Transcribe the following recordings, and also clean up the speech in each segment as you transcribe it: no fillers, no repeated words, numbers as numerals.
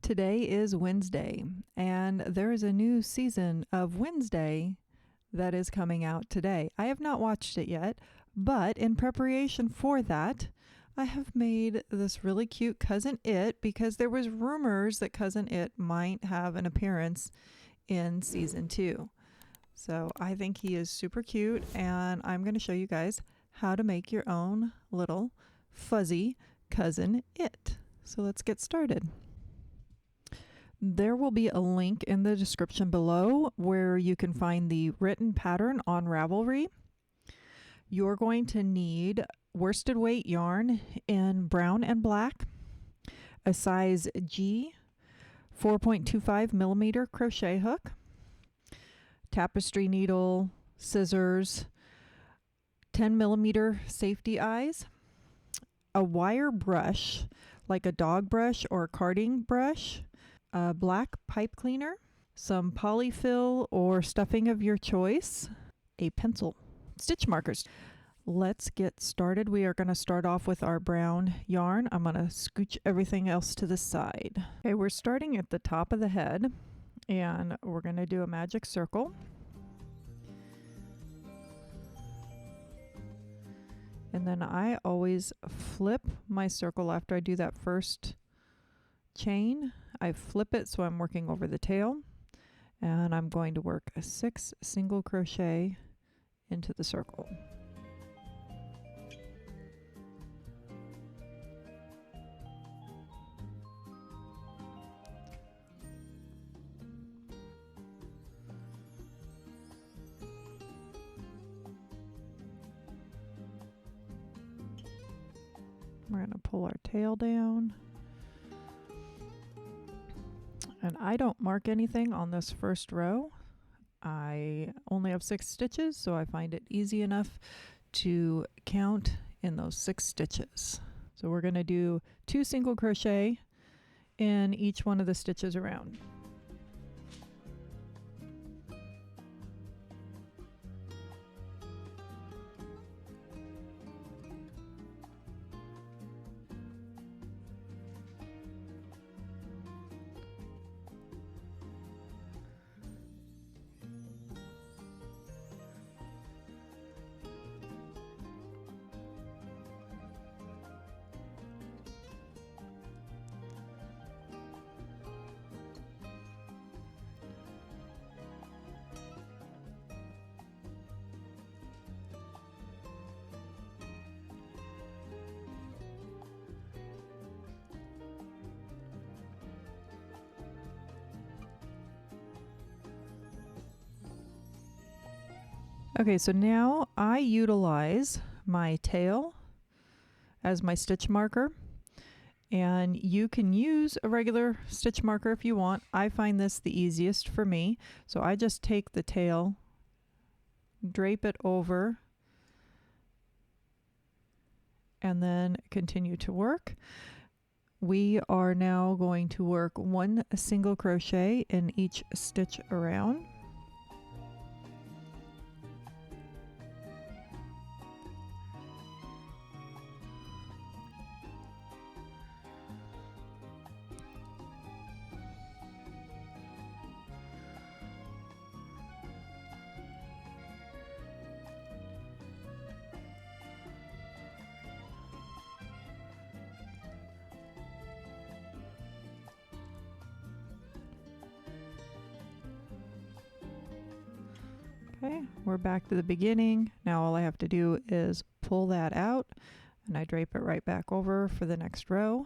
Today is Wednesday, and there is a new season of Wednesday that is coming out today. I have not watched it yet, but in preparation for that, I have made this really cute Cousin It because there was rumors that Cousin It might have an appearance in season 2. So I think he is super cute, and I'm going to show you guys how to make your own little fuzzy Cousin It. So let's get started. There will be a link in the description below where you can find the written pattern on Ravelry. You're going to need worsted weight yarn in brown and black, a size G 4.25 millimeter crochet hook, tapestry needle, scissors, 10 millimeter safety eyes, a wire brush like a dog brush or a carding brush, a black pipe cleaner, some polyfill or stuffing of your choice, a pencil, stitch markers. Let's get started. We are going to start off with our brown yarn. I'm going to scooch everything else to the side. Okay, we're starting at the top of the head, and we're going to do a magic circle. And then I always flip my circle after I do that first chain. I flip it so I'm working over the tail, and I'm going to work a 6 single crochet into the circle. We're going to pull our tail down. And I don't mark anything on this first row. I only have 6 stitches, so I find it easy enough to count in those 6 stitches. So we're going to do 2 single crochet in each one of the stitches around. Okay, so now I utilize my tail as my stitch marker, and you can use a regular stitch marker if you want. I find this the easiest for me, so I just take the tail, drape it over, and then continue to work. We are now going to work 1 single crochet in each stitch around. Okay, we're back to the beginning. Now all I have to do is pull that out, and I drape it right back over for the next row.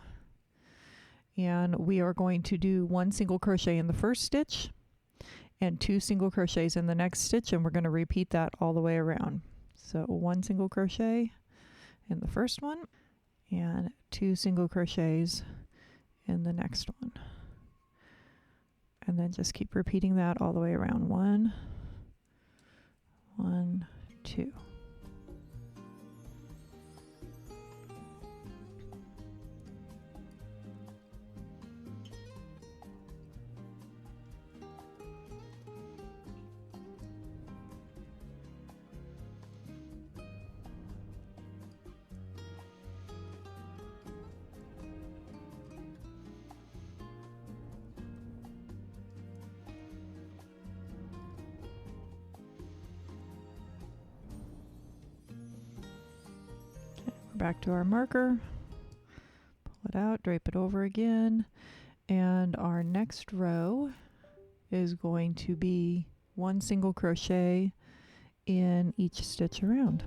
And we are going to do 1 single crochet in the first stitch and 2 single crochets in the next stitch, and we're going to repeat that all the way around. So 1 single crochet in the first one and 2 single crochets in the next one. And then just keep repeating that all the way around. 1, 2. back to our marker, pull it out, drape it over again, and our next row is going to be 1 single crochet in each stitch around.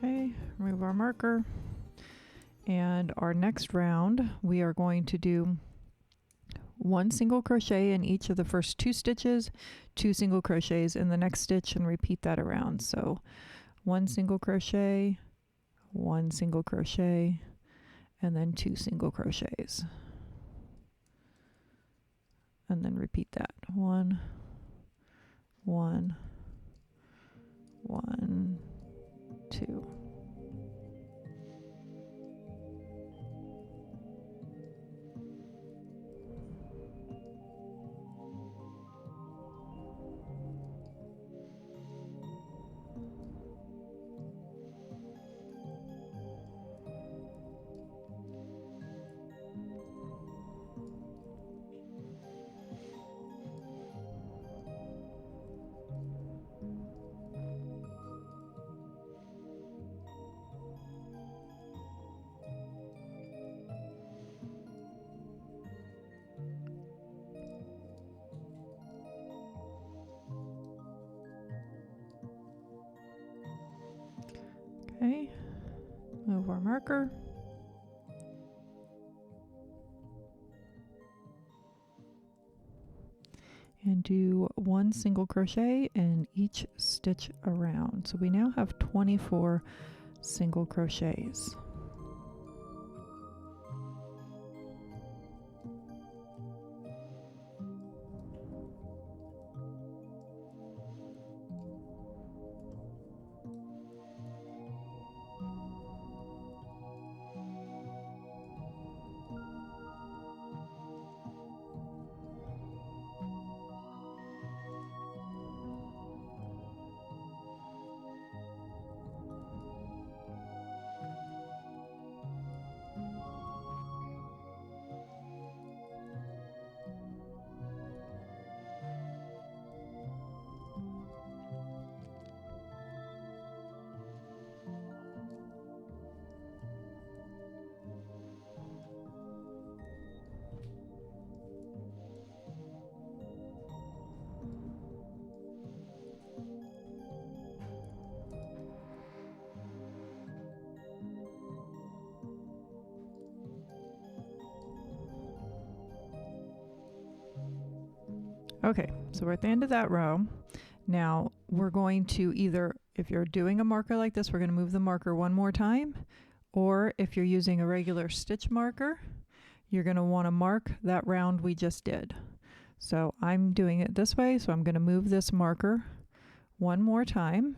Okay, remove our marker, and our next round we are going to do 1 single crochet in each of the first 2 stitches, 2 single crochets in the next stitch, and repeat that around. So 1 single crochet, 1 single crochet, and then 2 single crochets, and then repeat that 1 1 1 2. Okay, move our marker. And do 1 single crochet in each stitch around. So we now have 24 single crochets. Okay, so we're at the end of that row. Now we're going to either, if you're doing a marker like this, we're going to move the marker one more time, or if you're using a regular stitch marker, you're going to want to mark that round we just did. So I'm doing it this way, so I'm going to move this marker one more time,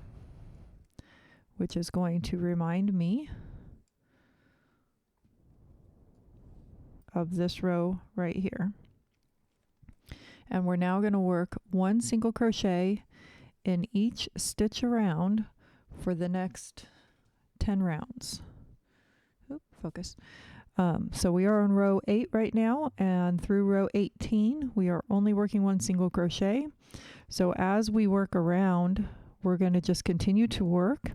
which is going to remind me of this row right here. And we're now going to work 1 single crochet in each stitch around for the next 10 rounds. Oop, focus. So we are on row 8 right now, and through row 18 we are only working 1 single crochet. So as we work around, we're going to just continue to work,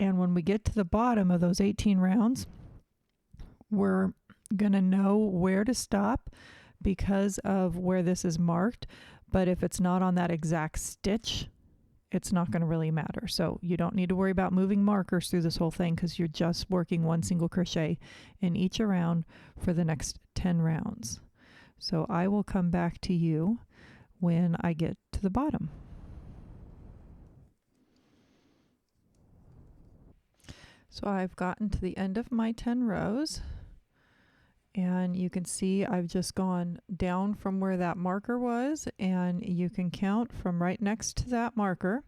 and when we get to the bottom of those 18 rounds, we're going to know where to stop because of where this is marked. But if it's not on that exact stitch it's not going to really matter. So you don't need to worry about moving markers through this whole thing because you're just working one single crochet in each round for the next 10 rounds. So I will come back to you when I get to the bottom. So I've gotten to the end of my 10 rows, and you can see I've just gone down from where that marker was, and you can count from right next to that marker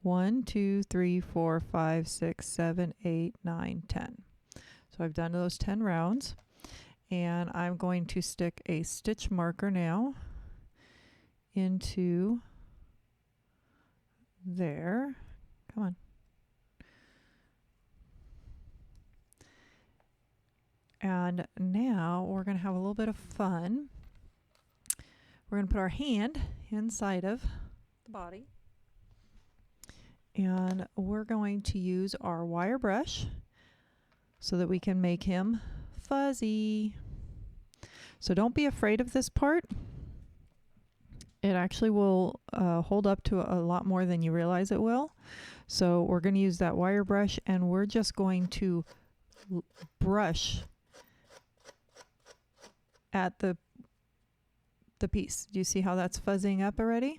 1, 2, 3, 4, 5, 6, 7, 8, 9, 10. So I've done those 10 rounds, and I'm going to stick a stitch marker now into there. Come on. And now we're going to have a little bit of fun. We're going to put our hand inside of the body. And we're going to use our wire brush so that we can make him fuzzy. So don't be afraid of this part. It actually will hold up to a lot more than you realize it will. So we're going to use that wire brush, and we're just going to brush at the piece. Do you see how that's fuzzing up already?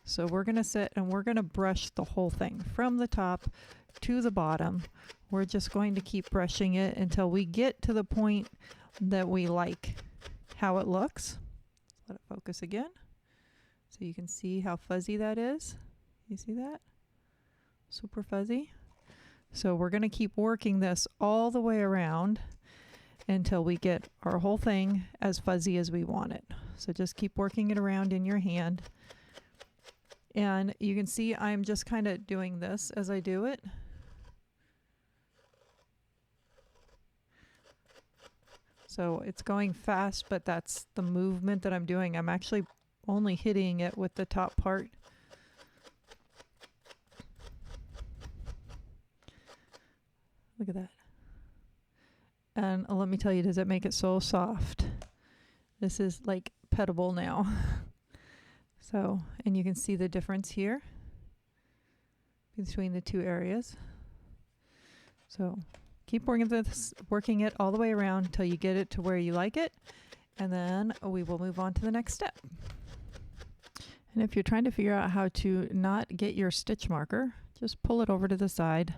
So we're going to sit and we're going to brush the whole thing from the top to the bottom. We're just going to keep brushing it until we get to the point that we like how it looks. Let it focus again so you can see how fuzzy that is. You see that? Super fuzzy. So we're going to keep working this all the way around until we get our whole thing as fuzzy as we want it. So just keep working it around in your hand. And you can see I'm just kind of doing this as I do it. So it's going fast, but that's the movement that I'm doing. I'm actually only hitting it with the top part. Look at that. And let me tell you, does it make it so soft? This is like petable now. So, and you can see the difference here between the two areas. So keep working it all the way around until you get it to where you like it. And then we will move on to the next step. And if you're trying to figure out how to not get your stitch marker, just pull it over to the side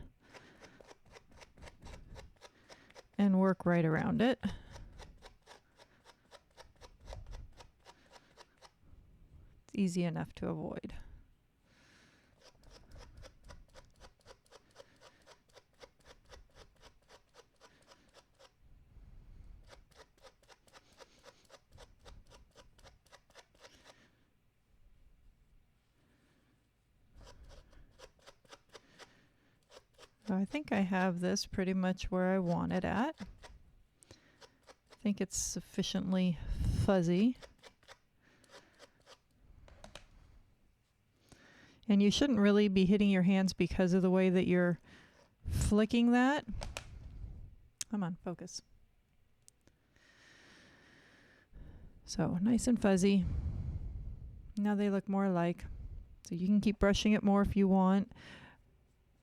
and work right around it. It's easy enough to avoid. I think I have this pretty much where I want it at. I think it's sufficiently fuzzy. And you shouldn't really be hitting your hands because of the way that you're flicking that. Come on, focus. So nice and fuzzy. Now they look more alike. So you can keep brushing it more if you want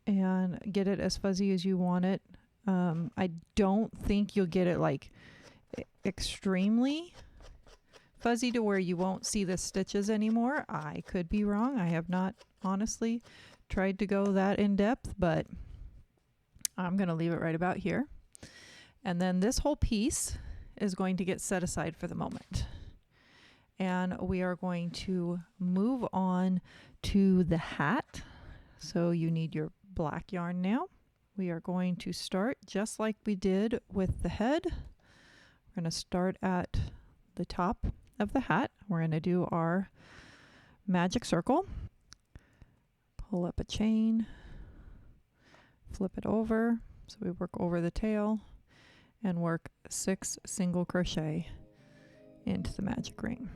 and get it as fuzzy as you want it. I don't think you'll get it like extremely fuzzy to where you won't see the stitches anymore. I could be wrong. I have not honestly tried to go that in depth, but I'm going to leave it right about here. And then this whole piece is going to get set aside for the moment. And we are going to move on to the hat. So you need your black yarn now. We are going to start just like we did with the head. We're going to start at the top of the hat. We're going to do our magic circle. Pull up a chain, flip it over. So we work over the tail and work 6 single crochet into the magic ring.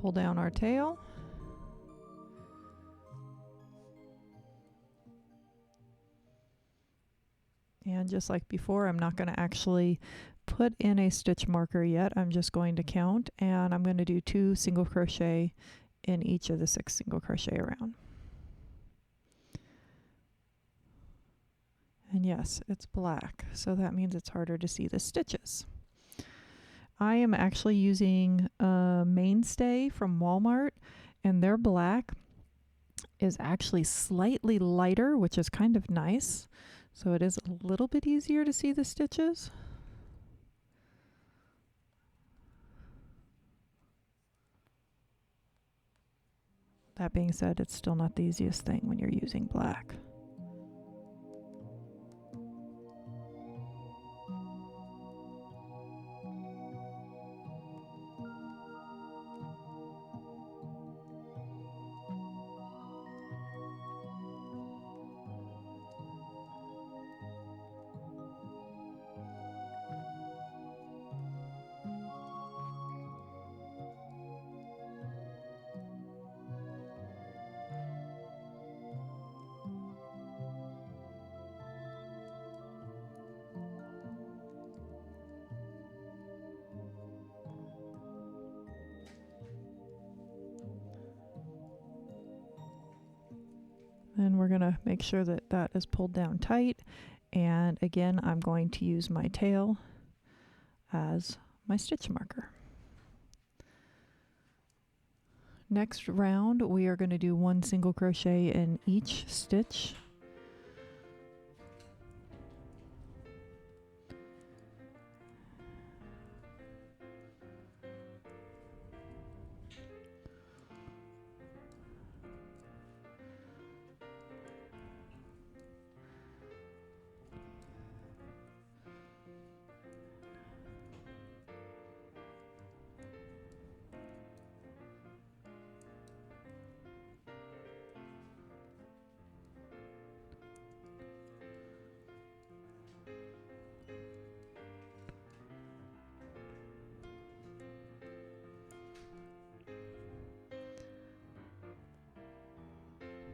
pull down our tail. And just like before, I'm not going to actually put in a stitch marker yet. I'm just going to count, and I'm going to do 2 single crochet in each of the 6 single crochet around. And yes, it's black, so that means it's harder to see the stitches. I am actually using a Mainstay from Walmart, and their black is actually slightly lighter, which is kind of nice. So it is a little bit easier to see the stitches. That being said, it's still not the easiest thing when you're using black. And we're going to make sure that that is pulled down tight. And again, I'm going to use my tail as my stitch marker. Next round, we are going to do 1 single crochet in each stitch.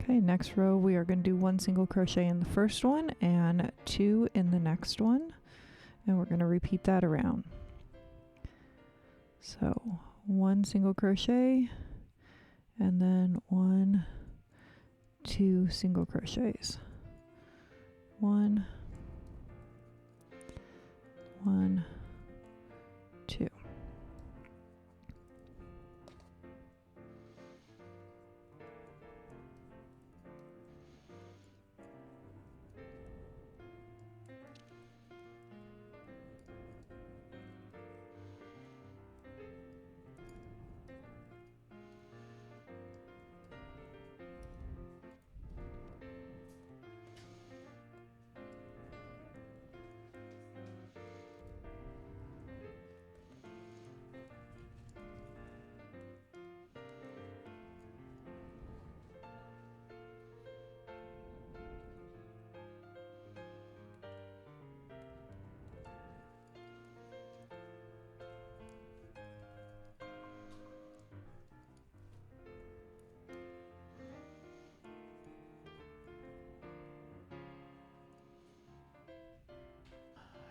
Okay, next row we are going to do 1 single crochet in the first one and 2 in the next one, and we're going to repeat that around. So 1 single crochet and then 1, 2 single crochets. 1, 1, 2.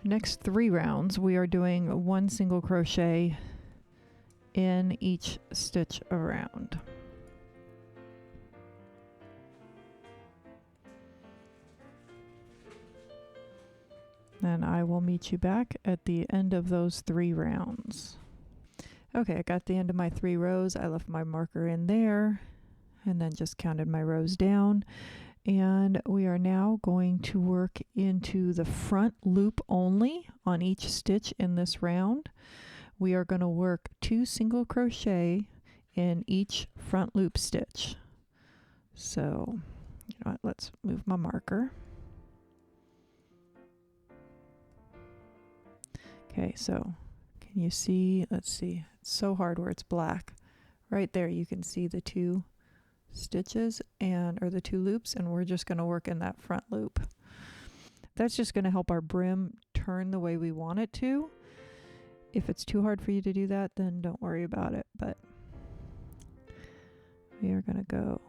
Next 3 rounds, we are doing 1 single crochet in each stitch around. And I will meet you back at the end of those 3 rounds. Okay, I got the end of my 3 rows. I left my marker in there and then just counted my rows down. And we are now going to work into the front loop only on each stitch in this round. We are going to work 2 single crochet in each front loop stitch. So, you know what, let's move my marker. Okay, so can you see, let's see, it's so hard where it's black. Right there you can see the 2 stitches or the 2 loops, and we're just going to work in that front loop. That's just going to help our brim turn the way we want it to. If it's too hard for you to do that, then don't worry about it, but we are going to go,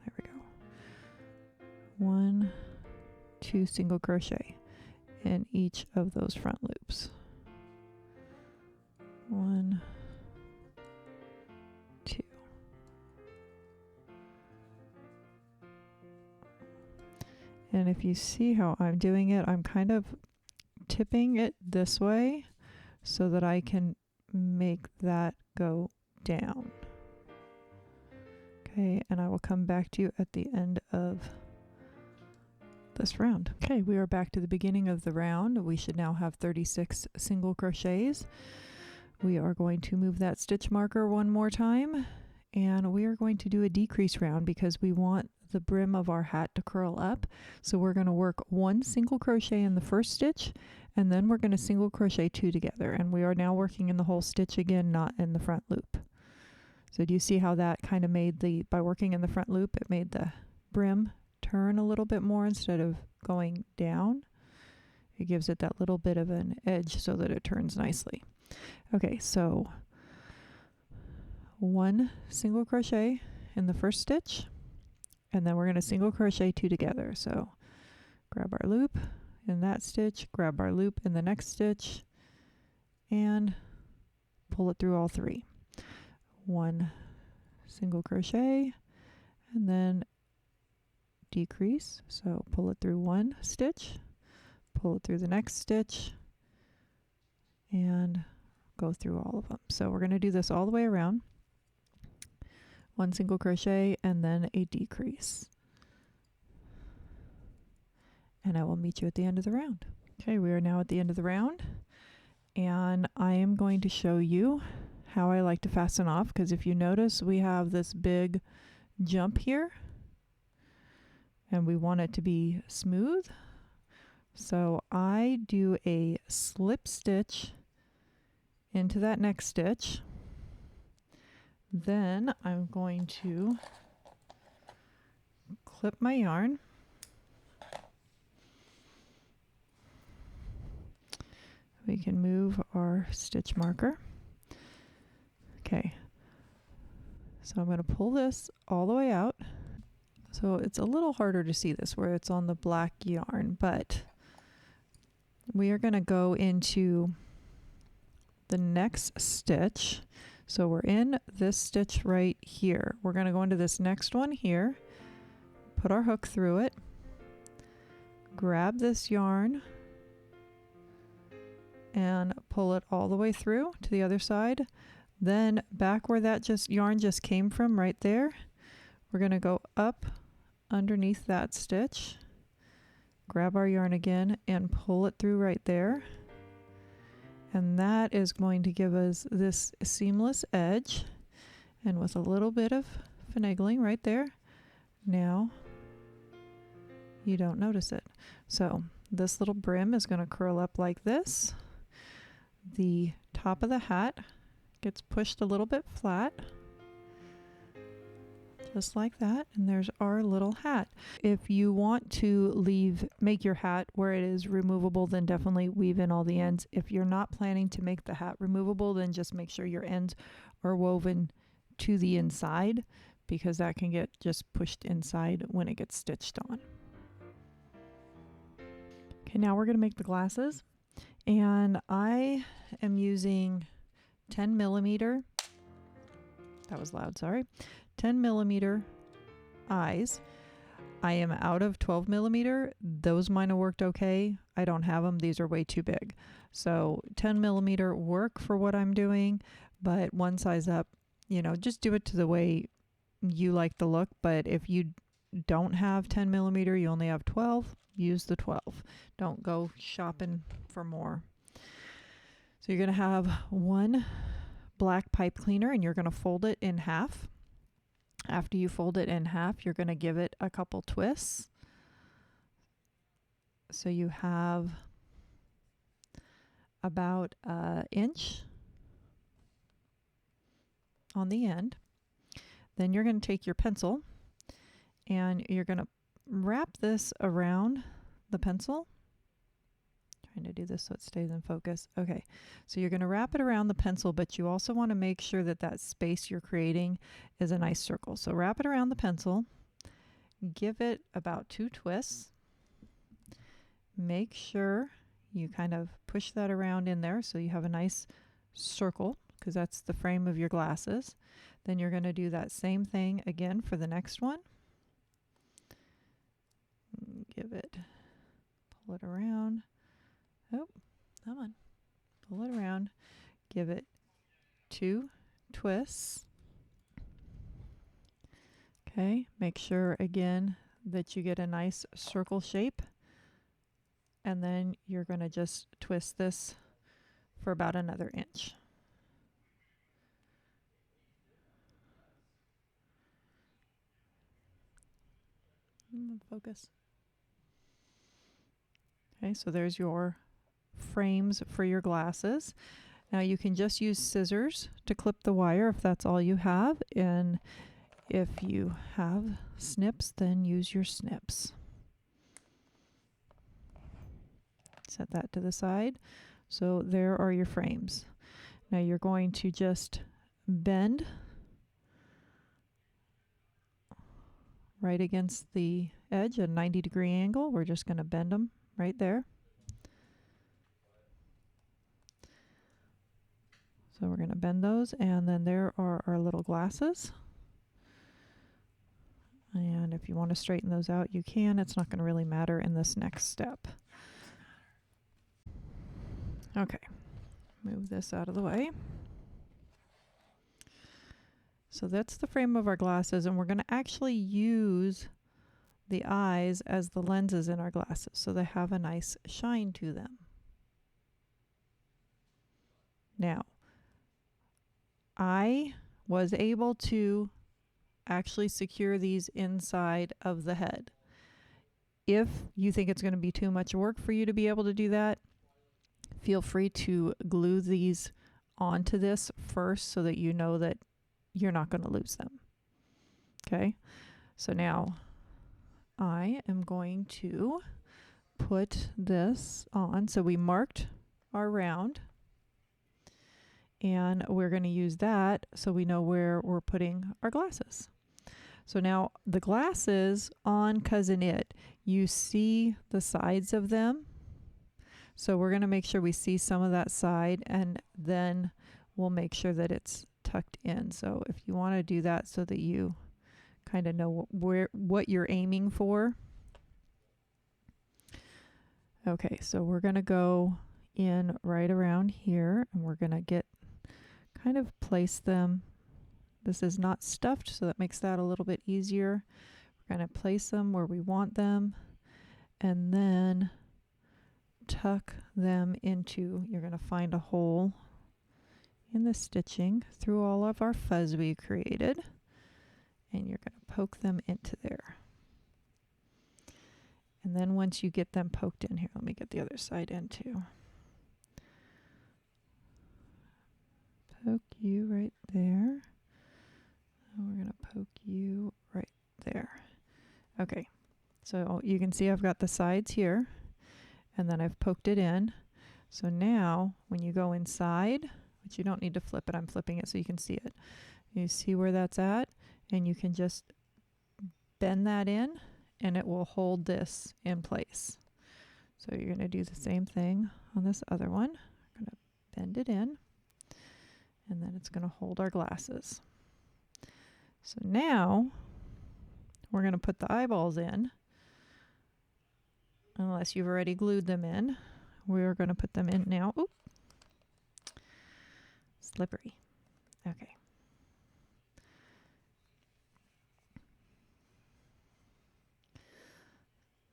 there we go, 1, 2 single crochet in each of those front loops. 1, 2. And if you see how I'm doing it, I'm kind of tipping it this way so that I can make that go down. Okay, and I will come back to you at the end of this round. Okay, we are back to the beginning of the round. We should now have 36 single crochets. We are going to move that stitch marker one more time, and we are going to do a decrease round because we want the brim of our hat to curl up. So we're going to work 1 single crochet in the first stitch, and then we're going to single crochet 2 together, and we are now working in the whole stitch again, not in the front loop. So do you see how that kind of made by working in the front loop, it made the brim turn a little bit more instead of going down? It gives it that little bit of an edge so that it turns nicely. Okay, so 1 single crochet in the first stitch, and then we're going to single crochet 2 together. So grab our loop in that stitch, grab our loop in the next stitch, and pull it through all 3. 1 single crochet, and then decrease. So pull it through 1 stitch, pull it through the next stitch, and go through all of them. So we're going to do this all the way around. 1 single crochet and then a decrease. And I will meet you at the end of the round. Okay, we are now at the end of the round, and I am going to show you how I like to fasten off, because if you notice, we have this big jump here, and we want it to be smooth. So I do a slip stitch into that next stitch. Then I'm going to clip my yarn. We can move our stitch marker. Okay, so I'm going to pull this all the way out. So it's a little harder to see this where it's on the black yarn, but we are going to go into the next stitch. So we're in this stitch right here. We're going to go into this next one here, put our hook through it, grab this yarn, and pull it all the way through to the other side. Then back where that yarn just came from right there, we're going to go up underneath that stitch, grab our yarn again and pull it through right there. And that is going to give us this seamless edge, and with a little bit of finagling right there, now you don't notice it. So this little brim is going to curl up like this. The top of the hat gets pushed a little bit flat, just like that, and there's our little hat. If you want to make your hat where it is removable, then definitely weave in all the ends. If you're not planning to make the hat removable, then just make sure your ends are woven to the inside, because that can get just pushed inside when it gets stitched on. Okay, now we're going to make the glasses, and I am using 10 millimeter, that was loud, sorry, 10 millimeter eyes. I am out of 12 millimeter. Those might have worked okay. I don't have them. These are way too big. So 10 millimeter work for what I'm doing, but one size up, just do it to the way you like the look. But if you don't have 10 millimeter, you only have 12, use the 12. Don't go shopping for more. So you're going to have 1 black pipe cleaner, and you're going to fold it in half. After you fold it in half, you're going to give it a couple twists. So you have about an inch on the end. Then you're going to take your pencil and you're going to wrap this around the pencil. Trying to do this so it stays in focus. Okay, so you're going to wrap it around the pencil, but you also want to make sure that that space you're creating is a nice circle. So wrap it around the pencil, give it about 2 twists. Make sure you kind of push that around in there so you have a nice circle, because that's the frame of your glasses. Then you're going to do that same thing again for the next one. Give it, pull it around. Oh, come on. Pull it around. Give it 2 twists. Okay, make sure again that you get a nice circle shape. And then you're going to just twist this for about another inch. Focus. Okay, so there's your frames for your glasses. Now you can just use scissors to clip the wire if that's all you have, and if you have snips, then use your snips. Set that to the side. So there are your frames. Now you're going to just bend right against the edge at a 90-degree angle. We're just going to bend them right there. So we're going to bend those, and then there are our little glasses. And if you want to straighten those out, you can. It's not going to really matter in this next step. Okay, move this out of the way. So that's the frame of our glasses, and we're going to actually use the eyes as the lenses in our glasses, so they have a nice shine to them. Now, I was able to actually secure these inside of the head. If you think it's going to be too much work for you to be able to do that, feel free to glue these onto this first so that you know that you're not going to lose them. Okay, so now I am going to put this on. So we marked our round, and we're going to use that so we know where we're putting our glasses. So now the glasses on Cousin It, you see the sides of them. So we're going to make sure we see some of that side, and then we'll make sure that it's tucked in. So if you want to do that so that you kind of know what you're aiming for. Okay, so we're going to go in right around here, and we're going to kind of place them. This is not stuffed, so that makes that a little bit easier. We're going to place them where we want them, and then tuck them into, you're going to find a hole in the stitching through all of our fuzz we created, and you're going to poke them into there. And then once you get them poked in here, let me get the other side in too. Poke you right there. And we're going to poke you right there. Okay, so you can see I've got the sides here, and then I've poked it in. So now when you go inside, which you don't need to flip it, I'm flipping it so you can see it. You see where that's at, and you can just bend that in, and it will hold this in place. So you're going to do the same thing on this other one. We're going to bend it in, and then it's going to hold our glasses. So now we're going to put the eyeballs in. Unless you've already glued them in, we're going to put them in now. Oop. Slippery. Okay.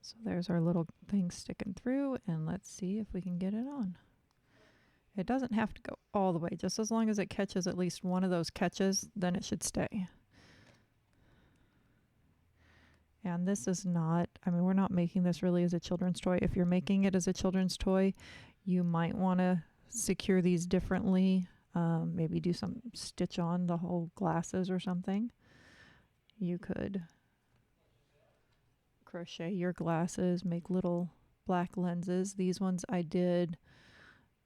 So there's our little thing sticking through, and let's see if we can get it on. It doesn't have to go all the way. Just as long as it catches at least one of those catches, then it should stay. And this is not, I mean, we're not making this really as a children's toy. If you're making it as a children's toy, you might want to secure these differently. Maybe do some stitch on the whole glasses or something. You could crochet your glasses, make little black lenses. These ones I did,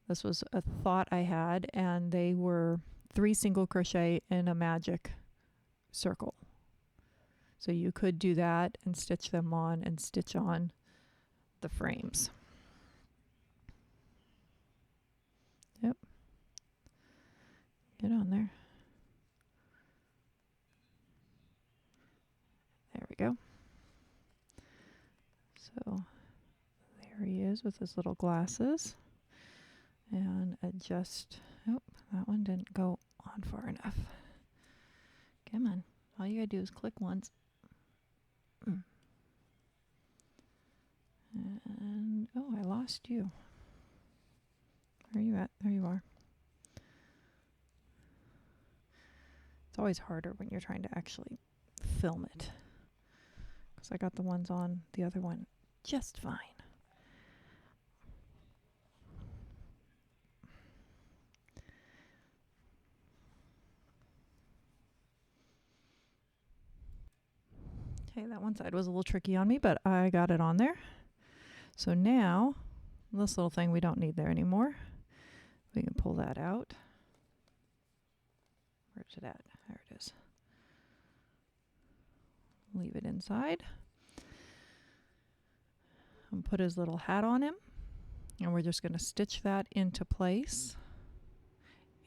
this was a thought I had, and they were 3 single crochet in a magic circle. So you could do that and stitch them on and stitch on the frames. Yep. Get on there. There we go. So there he is with his little glasses. And adjust. Oh, that one didn't go on far enough. Come on. All you gotta do is click once. And oh, I lost you. Where are you at? There you are. It's always harder when you're trying to actually film it, because I got the ones on the other one just fine. Okay, that one side was a little tricky on me, but I got it on there. So now, this little thing we don't need there anymore. We can pull that out. Where's it at? There it is. Leave it inside. And put his little hat on him. And we're just going to stitch that into place.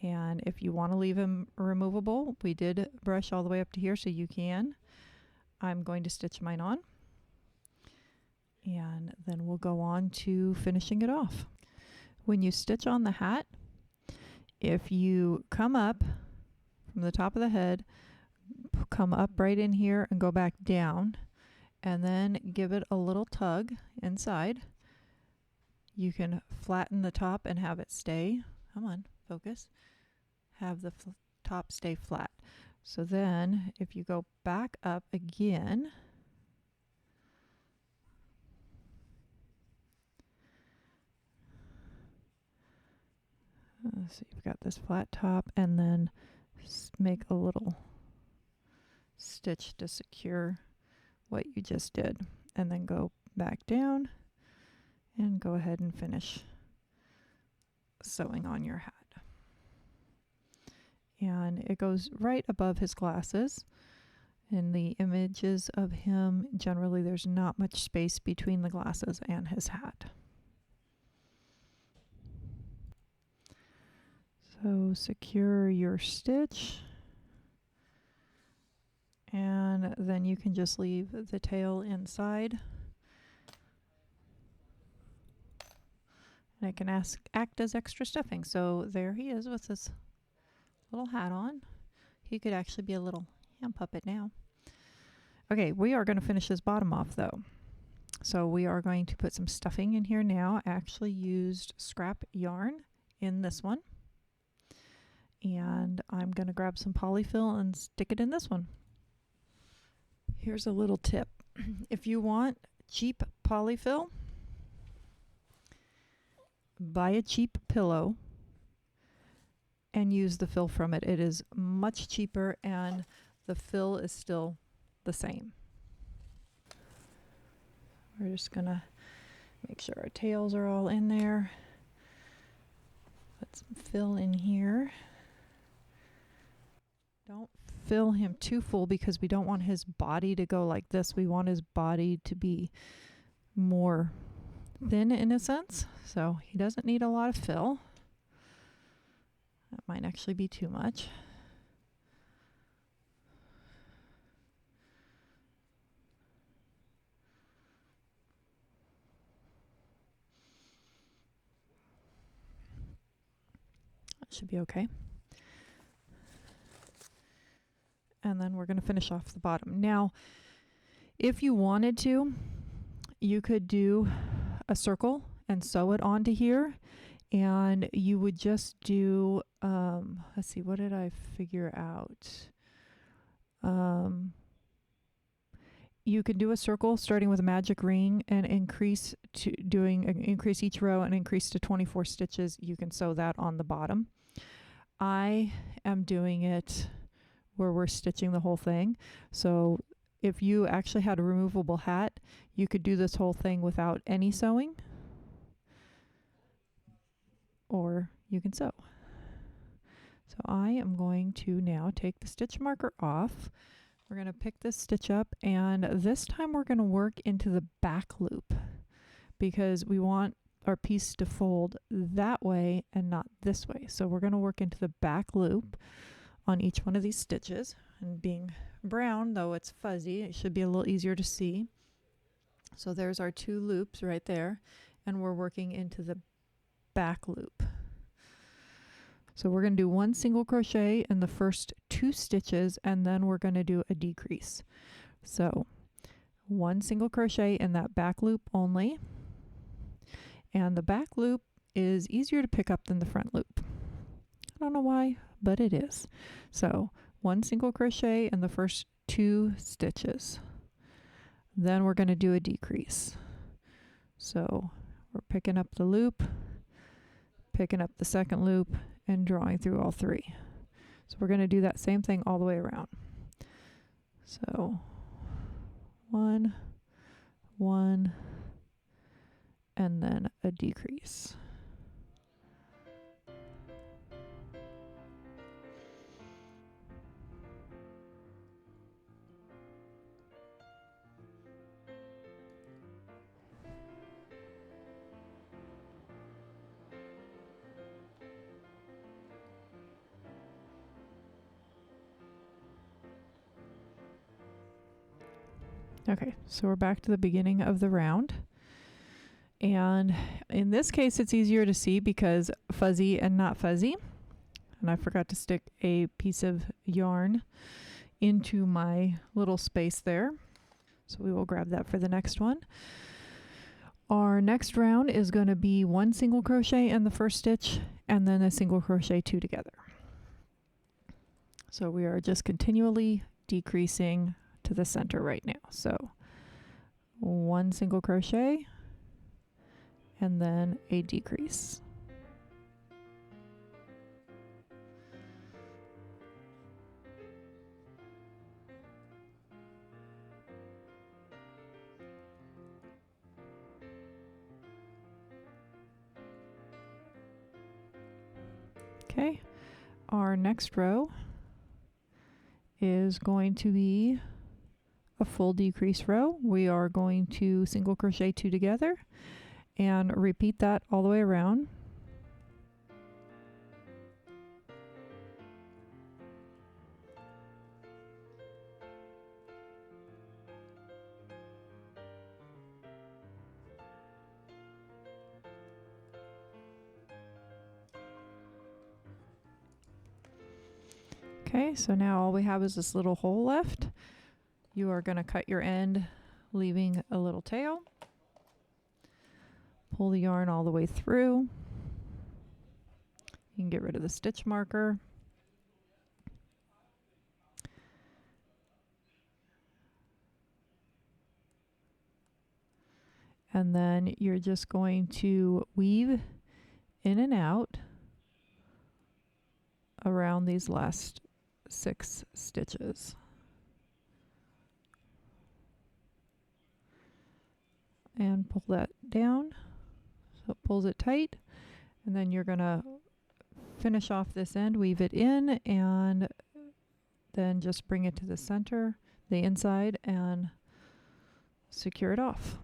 And if you want to leave him removable, we did brush all the way up to here, so you can. I'm going to stitch mine on. And then we'll go on to finishing it off. When you stitch on the hat, if you come up from the top of the head, come up right in here and go back down, and then give it a little tug inside, you can flatten the top and have it stay. Come on, focus. Have the top stay flat. So then if you go back up again, so you've got this flat top, and then make a little stitch to secure what you just did, and then go back down and go ahead and finish sewing on your hat. And it goes right above his glasses. In the images of him, generally there's not much space between the glasses and his hat. So secure your stitch, and then you can just leave the tail inside. And it can act as extra stuffing. So there he is with his little hat on. He could actually be a little hand puppet now. Okay, we are going to finish his bottom off though. So we are going to put some stuffing in here now. I actually used scrap yarn in this one. And I'm going to grab some polyfill and stick it in this one. Here's a little tip. If you want cheap polyfill, buy a cheap pillow and use the fill from it. It is much cheaper and the fill is still the same. We're just going to make sure our tails are all in there. Put some fill in here. Don't fill him too full because we don't want his body to go like this. We want his body to be more thin in a sense. So he doesn't need a lot of fill. That might actually be too much. That should be okay. And then we're going to finish off the bottom. Now, if you wanted to, you could do a circle and sew it onto here. And you would just do, let's see, what did I figure out? You could do a circle starting with a magic ring and increase each row and increase to 24 stitches. You can sew that on the bottom. I am doing it where we're stitching the whole thing. So if you actually had a removable hat, you could do this whole thing without any sewing. or you can sew. So I am going to now take the stitch marker off. We're going to pick this stitch up, and this time we're going to work into the back loop because we want our piece to fold that way and not this way. So we're going to work into the back loop on each one of these stitches, and being brown, though it's fuzzy, it should be a little easier to see. So there's our 2 loops right there, and we're working into the back loop. So we're going to do 1 single crochet in the first 2 stitches, and then we're going to do a decrease. So 1 single crochet in that back loop only, and the back loop is easier to pick up than the front loop. I don't know why, but it is. So 1 single crochet in the first 2 stitches. Then we're going to do a decrease. So we're picking up the loop, picking up the second loop, and drawing through all 3. So we're going to do that same thing all the way around. So 1, 1, and then a decrease. Okay, so we're back to the beginning of the round. And in this case, it's easier to see because fuzzy and not fuzzy. And I forgot to stick a piece of yarn into my little space there. So we will grab that for the next one. Our next round is going to be 1 single crochet in the first stitch and then a single crochet 2 together. So we are just continually decreasing to the center right now. So 1 single crochet and then a decrease. Okay, our next row is going to be a full decrease row. We are going to single crochet 2 together and repeat that all the way around. Okay, so now all we have is this little hole left. You are going to cut your end, leaving a little tail. Pull the yarn all the way through. You can get rid of the stitch marker. And then you're just going to weave in and out around these last 6 stitches. And pull that down so it pulls it tight, and then you're gonna finish off this end, weave it in, and then just bring it to the center, the inside, and secure it off.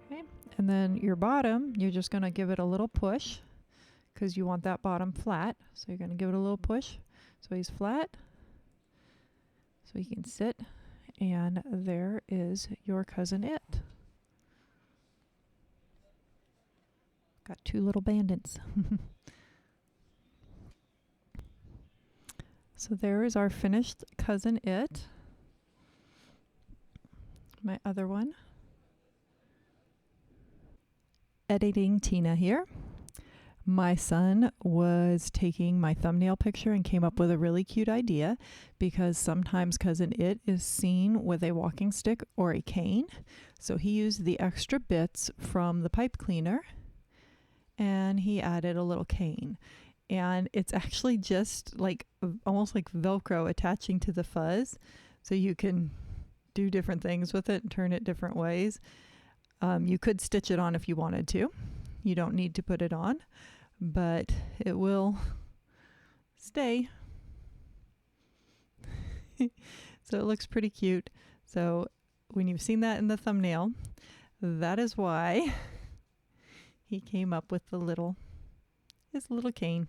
Okay, and then your bottom, you're just going to give it a little push because you want that bottom flat. So you're going to give it a little push so he's flat, so he can sit, and there is your cousin it. Got 2 little bandits. So there is our finished cousin it. My other one. Editing Tina here. My son was taking my thumbnail picture and came up with a really cute idea, because sometimes Cousin It is seen with a walking stick or a cane. So he used the extra bits from the pipe cleaner and he added a little cane. And it's actually just like almost like Velcro attaching to the fuzz. So you can do different things with it and turn it different ways. You could stitch it on if you wanted to. You don't need to put it on, but it will stay. So it looks pretty cute. So when you've seen that in the thumbnail, that is why he came up with his little cane.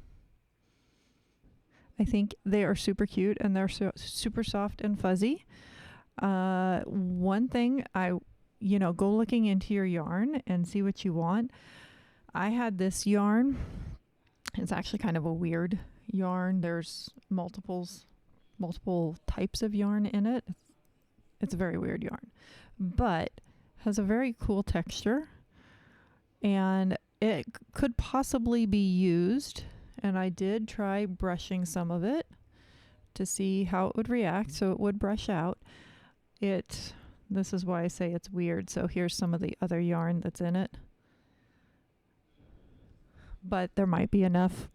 I think they are super cute and they're super soft and fuzzy. One thing go looking into your yarn and see what you want. I had this yarn. It's actually kind of a weird yarn. There's multiple types of yarn in it. It's a very weird yarn, but has a very cool texture, and it could possibly be used. And I did try brushing some of it to see how it would react, so it would brush out. This is why I say it's weird. So here's some of the other yarn that's in it. But there might be enough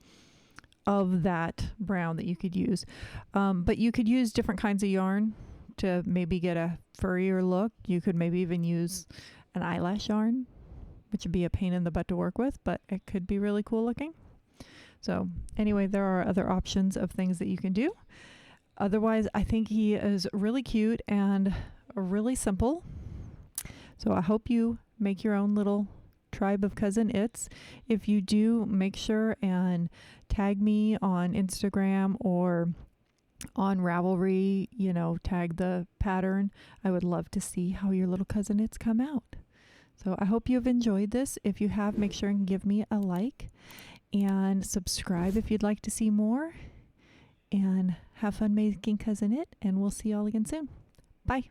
of that brown that you could use. But you could use different kinds of yarn to maybe get a furrier look. You could maybe even use an eyelash yarn, which would be a pain in the butt to work with, but it could be really cool looking. So anyway, there are other options of things that you can do. Otherwise, I think he is really cute and really simple. So I hope you make your own little tribe of Cousin Its. If you do, make sure and tag me on Instagram or on Ravelry, tag the pattern. I would love to see how your little Cousin Its come out. So I hope you've enjoyed this. If you have, make sure and give me a like and subscribe if you'd like to see more. And have fun making Cousin It, and we'll see you all again soon. Bye.